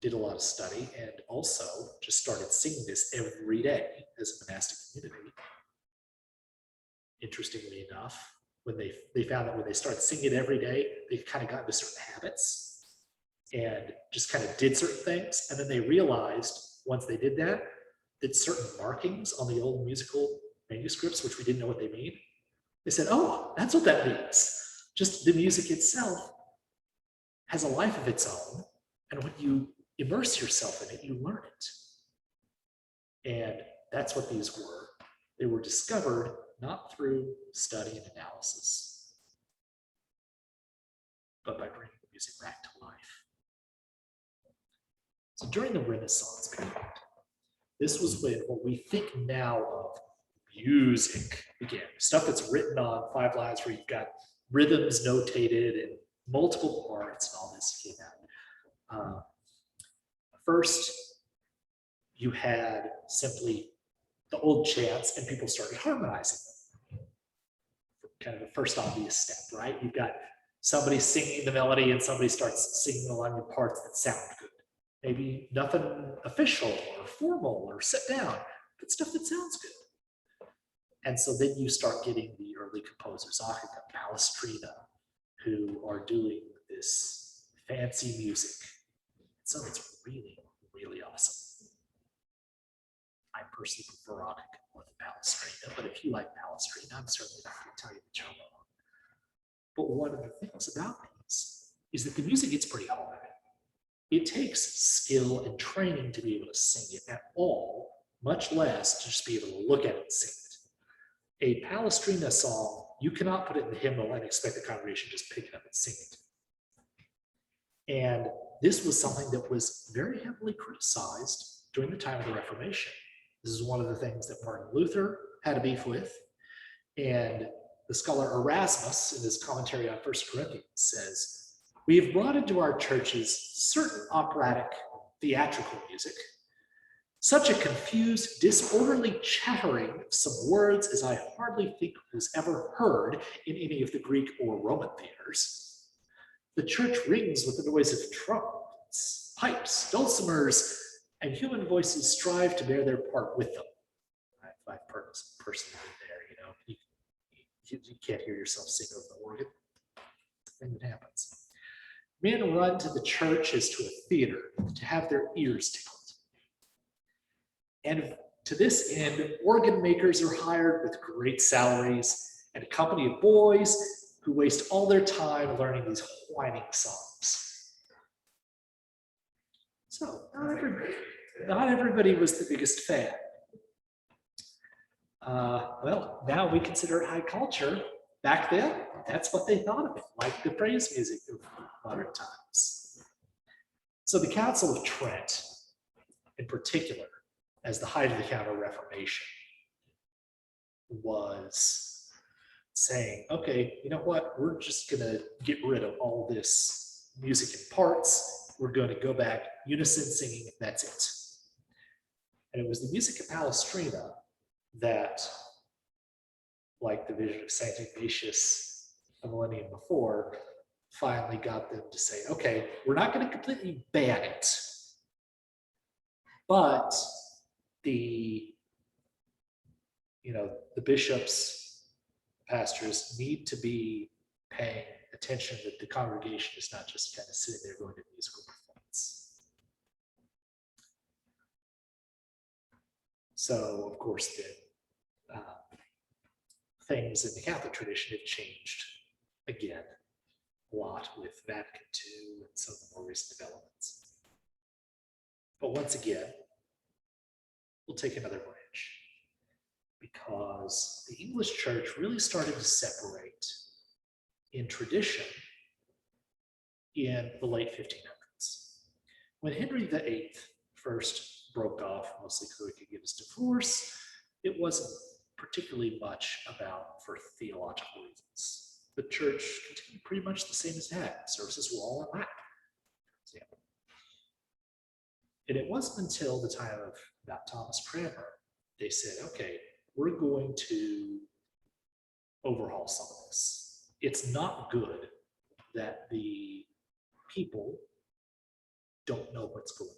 did a lot of study, and also just started singing this every day as a monastic community. Interestingly enough, when they found that when they started singing it every day, they kind of got into certain habits and just kind of did certain things. And then they realized once they did that certain markings on the old musical manuscripts, which we didn't know what they mean, they said, oh, that's what that means. Just the music itself has a life of its own. And when you immerse yourself in it, you learn it. And that's what these were. They were discovered not through study and analysis, but by bringing the music back to life. So during the Renaissance period, this was when what we think now of music began. Stuff that's written on 5 lines where you've got rhythms notated and multiple parts and all this came out. First, you had simply the old chants and people started harmonizing them. Kind of the first obvious step, right? You've got somebody singing the melody and somebody starts singing along the parts that sound good. Maybe nothing official or formal or set down, but stuff that sounds good. And so then you start getting the early composers, Achika, Palestrina, who are doing this fancy music. So it's really, really awesome. I personally prefer Achika more than Palestrina, but if you like Palestrina, I'm certainly not going to tell you that you're wrong. But one of the things about these is that the music gets pretty hard. It takes skill and training to be able to sing it at all, much less to just be able to look at it and sing it. A Palestrina song, you cannot put it in the hymnal and expect the congregation to just pick it up and sing it. And this was something that was very heavily criticized during the time of the Reformation. This is one of the things that Martin Luther had a beef with. And the scholar Erasmus, in his commentary on 1 Corinthians, says, we have brought into our churches certain operatic theatrical music, such a confused, disorderly chattering of some words as I hardly think was ever heard in any of the Greek or Roman theaters. The church rings with the noise of trumpets, pipes, dulcimers, and human voices strive to bear their part with them. I've personally been there, you can't hear yourself sing over the organ. It's the thing that happens. Men run to the church as to a theater to have their ears tickled. And to this end, organ makers are hired with great salaries and a company of boys who waste all their time learning these whining songs. So not everybody was the biggest fan. Well, now we consider it high culture. Back then, that's what they thought of it, like the praise music of modern times. So the Council of Trent, in particular, as the height of the Counter-Reformation, was saying, okay, you know what? We're just going to get rid of all this music in parts. We're going to go back unison singing, and that's it. And it was the music of Palestrina that, like the vision of Saint Ignatius a millennium before, finally got them to say, okay, we're not going to completely ban it, but the bishops, pastors need to be paying attention that the congregation is not just kind of sitting there going to musical performance. So, of course, then things in the Catholic tradition have changed again a lot with Vatican II and some of the more recent developments. But once again, we'll take another branch because the English church really started to separate in tradition in the late 1500s. When Henry VIII first broke off, mostly so he could get his divorce, it wasn't particularly much about for theological reasons. The church continued pretty much the same as it had. Services were all in Latin, for example. And it wasn't until the time of about Thomas Cranmer, they said, okay, we're going to overhaul some of this. It's not good that the people don't know what's going on.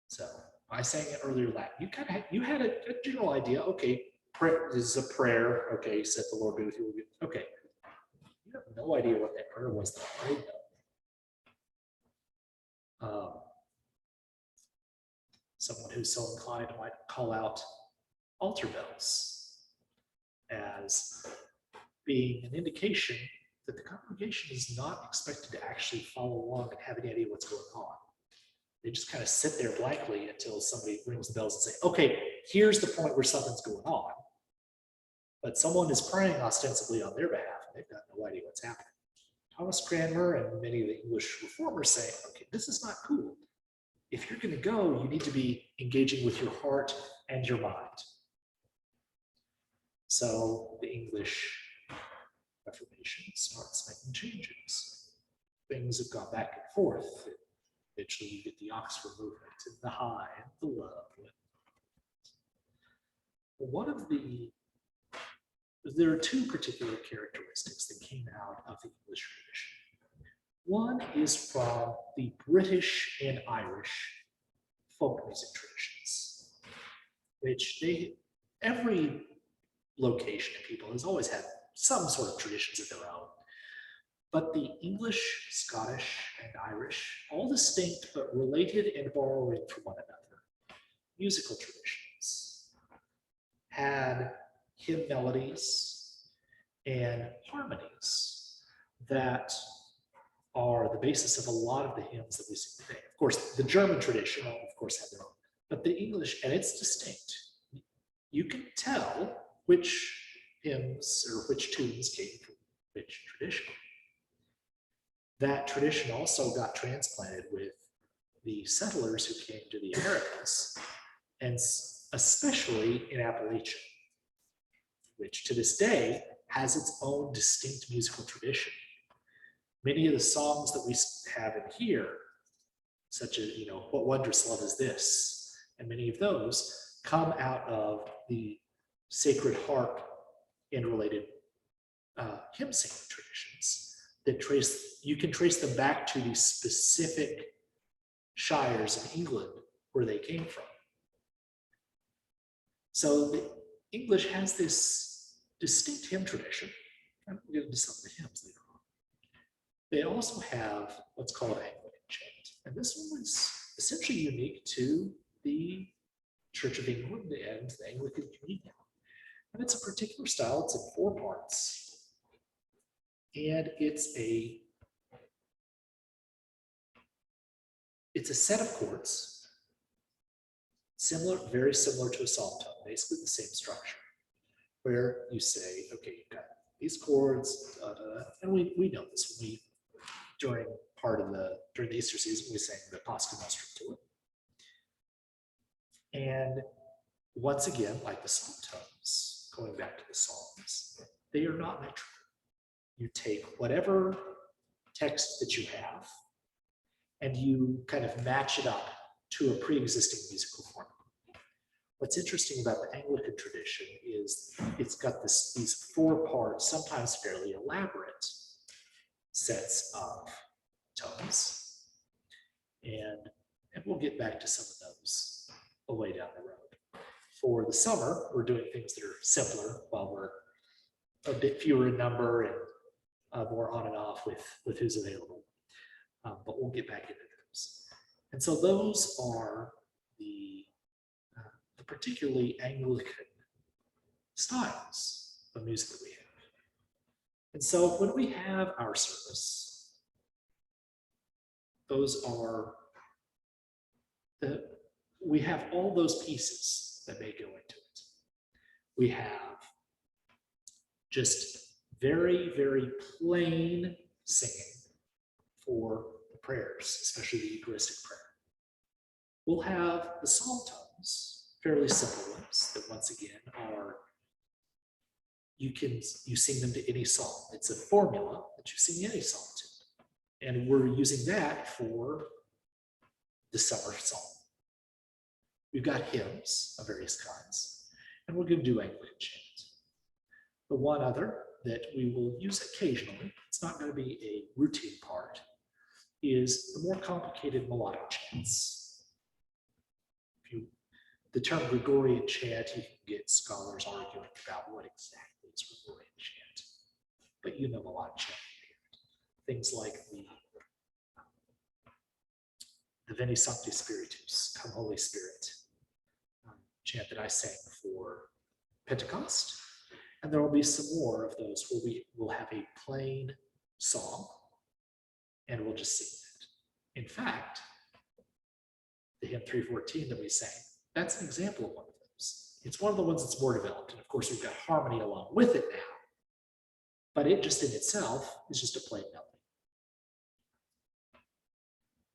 So I sang it earlier Latin. You had a general idea. Okay, prayer, this is a prayer. Okay, said the Lord be with you. Okay, you have no idea what that prayer was that I prayed though. Someone who's so inclined might call out altar bells as being an indication that the congregation is not expected to actually follow along and have any idea what's going on. They just kind of sit there blankly until somebody rings the bells and say, okay, here's the point where something's going on. But someone is praying ostensibly on their behalf, and they've got no idea what's happening. Thomas Cranmer and many of the English reformers say, okay, this is not cool. If you're going to go, you need to be engaging with your heart and your mind. So the English Reformation starts making changes. Things have gone back and forth. Eventually you get the Oxford movement and the High and the Low. There are two particular characteristics that came out of the English tradition. One is from the British and Irish folk music traditions, which every location and people has always had some sort of traditions of their own. But the English, Scottish, and Irish, all distinct but related and borrowing from one another, musical traditions, had hymn melodies and harmonies that are the basis of a lot of the hymns that we sing today. Of course, the German tradition, of course, had their own, but the English, and it's distinct. You can tell which hymns or which tunes came from which tradition. That tradition also got transplanted with the settlers who came to the Americas, and especially in Appalachia, which to this day has its own distinct musical tradition. Many of the songs that we have in here, such as, What Wondrous Love Is This, and many of those come out of the Sacred Harp and related hymn singing traditions that you can trace them back to the specific shires in England where they came from. So the English has this distinct hymn tradition. I'm going to get into some of the hymns later on. They also have what's called Anglican chant. And this one was essentially unique to the Church of England and the Anglican Communion. And it's a particular style. It's in 4 parts. And it's a set of chords, very similar to a psalm tone, basically the same structure, where you say, okay, you've got these chords, and we know this when during the Easter season, we sang the Pascha Nostrum to it. And once again, like the psalm tones, going back to the Psalms, they are not metrical. You take whatever text that you have and you kind of match it up to a pre-existing musical form. What's interesting about the Anglican tradition is it's got these 4 parts, sometimes fairly elaborate sets of tones. And we'll get back to some of those a way down the road. For the summer, we're doing things that are simpler while we're a bit fewer in number and more on and off with who's available. But we'll get back into those. And so those are the particularly Anglican styles of music that we have. And so when we have our service, we have all those pieces that may go into it. We have just very, very plain singing for the prayers, especially the Eucharistic prayer. We'll have the psalm tones, fairly simple ones that once again are, you sing them to any psalm. It's a formula that you sing any psalm to. And we're using that for the summer psalm. We've got hymns of various kinds, and we're going to do Anglican chant. The one other that we will use occasionally, it's not going to be a routine part, is the more complicated melodic chants. The term Gregorian chant, you can get scholars arguing about what exactly is Gregorian chant, but you know melodic chant. Things like the Veni Sancte Spiritus, Come Holy Spirit, chant that I sang for Pentecost. And there will be some more of those where we will have a plain song and we'll just sing it. In fact, the hymn 314 that we sang, that's an example of one of those. It's one of the ones that's more developed. And of course, we've got harmony along with it now. But it just in itself is just a plain melody.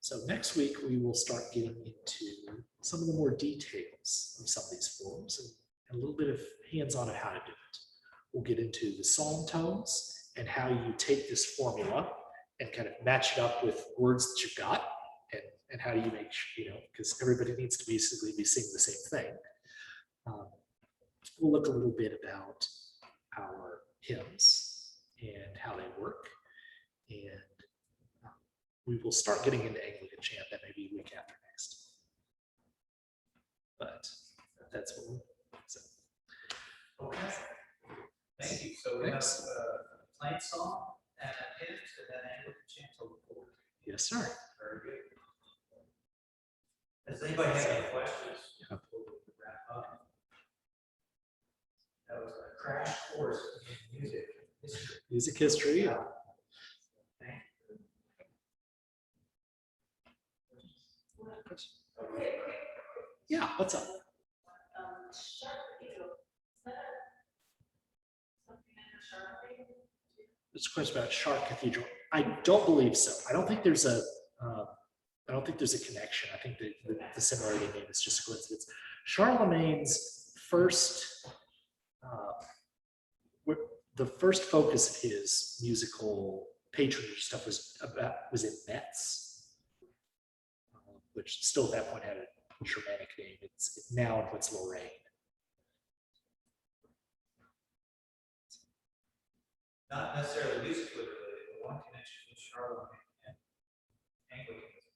So next week, we will start getting into some of the more details of some of these forms and a little bit of hands-on of how to do it. We'll get into the psalm tones and how you take this formula and kind of match it up with words that you've got and how do you make sure, because everybody needs to basically be singing the same thing. We'll look a little bit about our hymns and how they work. And we will start getting into Anglican chant that may be week after next. But that's what we'll say. Okay. Thank you. So we have plain song and hymns and then Anglican chant to look forward to. Yes, sir. Very good. Does anybody have any questions before we wrap up? That was a crash course in music history. Music history. Thank you. Okay, Yeah, what's up? Sharp Cathedral, is that something under Sharp? This question about Chartres Cathedral. I don't believe so. I don't think there's a connection. I think the similarity name is just a coincidence. Charlemagne's first, the first focus of his musical patronage stuff was in Metz, which still at that point had a Germanic name. It's now in what's Lorraine. Not necessarily musically related, but one connection with Charlemagne and Anglicanism,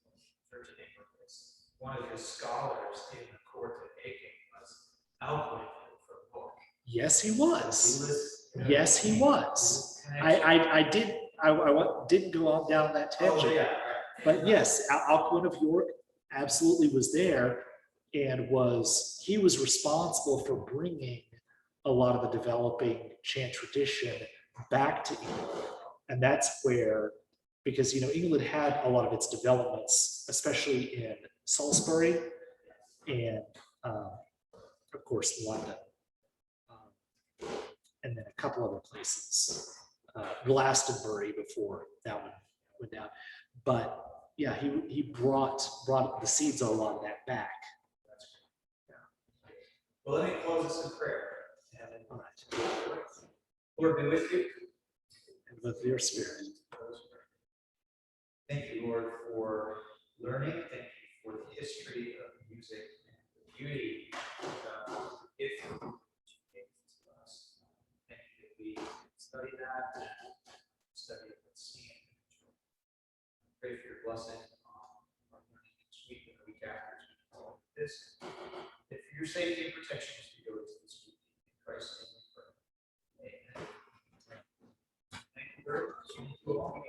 Church of England, was one of his scholars in the court of Aiken was Alcuin from Book. Yes, he was. Yes, he was. I didn't go on down that Oh, tangent. yeah, right. But yes, Alcuin of York absolutely was there and he was responsible for bringing a lot of the developing chant tradition back to England. And that's where, because, England had a lot of its developments, especially in Salisbury and, of course, London. And then a couple other places, Glastonbury before that one went down. But yeah, he brought the seeds of a lot of that back. Well, let me close this in prayer. And All right. Lord be with you. And with your spirit. Thank you, Lord, for learning. Thank you for the history of music and the beauty of the gift you gave to us. Thank you that we study that and study it with seeing. Pray for your blessing on our learning this week and the week after as we follow this. And for your safety and protection as we go into this week. In Christ's name we pray. Amen. Thank you very much. You all.